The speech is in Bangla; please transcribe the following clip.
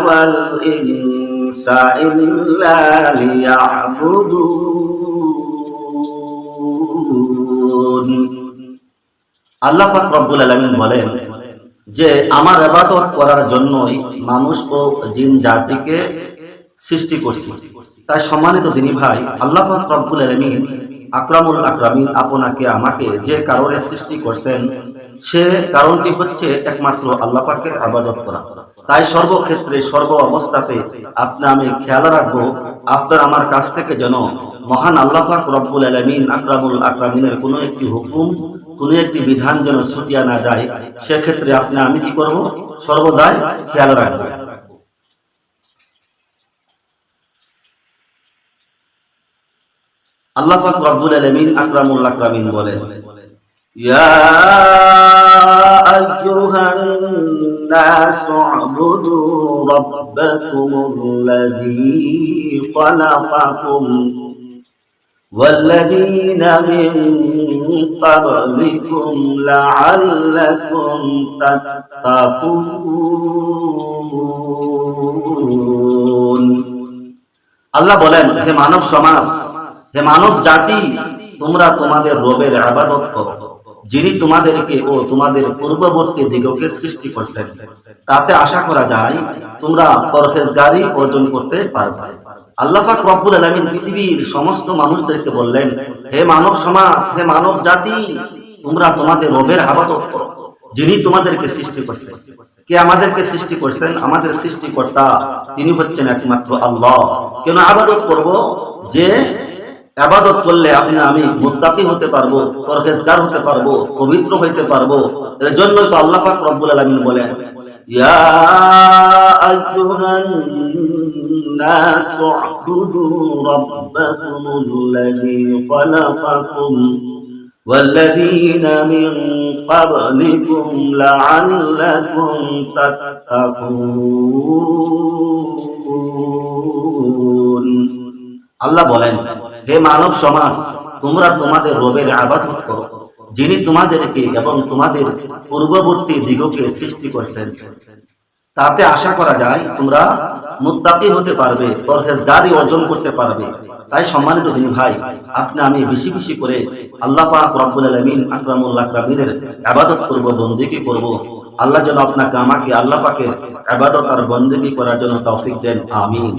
ওয়াল ইনসা ইল্লা লিয়াবুদুন। আল্লাহ পাক রব্বুল আলামিন বলেন যে আমার ইবাদত করার জন্যই মানুষ ও জিন জাতিকে সৃষ্টি করছি। তাই সম্মানিত দিনী ভাই, আল্লাহ পাক রব্বুল আলামিন আকরামুল আকরামিন আপনাকে আমাকে যে কারণে সৃষ্টি করছেন সে কারণটি হচ্ছে একমাত্র আল্লাহ পাকের ইবাদত করা। তাই সর্বক্ষেত্রে সর্ব অবস্থাতে আপনি আমি খেয়াল রাখবো আপনার আমার কাছ থেকে যেন মহান আল্লাহ পাক রব্বুল আলামিন আকরামুল আকরামিনের কোনো একটি হুকুম, কোনো একটি বিধান যেন ছুটিয়া না যায়। সেক্ষেত্রে আপনি আমি কি করব, সর্বদাই খেয়াল রাখবো। আল্লাহ পাক রব্বুল আলামিন আকরামুল আকরামিন বলেন, ইয়া আইয়ুহান নাসু উবুদু রাব্বাকুমুল্লাযী খালাকাকুম ওয়াল্লাযীনা মিন ক্বাবলিকুম লাআল্লাকুম তাত্তাকুন। আল্লাহ বলেন, হে মানব সমাজ, হে মানব জাতি, তোমরা তোমাদের রবের ইবাদত করো যিনি তোমাদেরকে ও তোমাদের পূর্ববর্তী দিগকে সৃষ্টি করেছেন। তাতে আশা করা যায় তোমরা পরহেজগারি অর্জন করতে পারবে। আল্লাহ পাক রব্বুল আলামিন পৃথিবীর সমস্ত মানুষদেরকে বললেন, হে মানব সমাজ, হে মানব জাতি, তোমরা তোমাদের রবের ইবাদত করো যিনি তোমাদেরকে সৃষ্টি করেছেন। কে আমাদেরকে সৃষ্টি করেছেন? আমাদের সৃষ্টিকর্তা তিনি হচ্ছেন একমাত্র আল্লাহ। কেন ইবাদত করব? যে ইবাদত করলে আপনি আমি মুত্তাকি হতে পারবো, পরহেজগার হতে পারবো, পবিত্র হইতে পারবো। এর জন্যই তো আল্লাহ পাক রব্বুল আলামিন বলেন, ইয়া আইয়ুহান নাসু উবুদু রাব্বাকুমুল্লাযী খালাকাকুম ওয়াল্লাযীনা মিন ক্বাবলিকুম লাআল্লাকুম তাত্তাকুন। আল্লাহ বলেন, হে মানব সমাজ, তোমরা তোমাদের রবের ইবাদত করো যিনি তোমাদেরকে এবং তোমাদের পূর্ববর্তী দিগকে সৃষ্টি করেছেন। তাতে আশা করা যায় তোমরা মুত্তাকি হতে পারবে, পরহেজগারি অর্জন করতে পারবে। তাই সম্মানিত দিনী ভাই, আপনি আমি বেশি বেশি করে আল্লাহ পাক রব্বুল আলামিন আকরামুল আকরামিনের ইবাদত করব, বন্দেগী করব। আল্লাহ যেন আপনাকে আমাকে আল্লাহ পাকের ইবাদত আর বন্দেগী করার জন্য তৌফিক দেন। আমিন।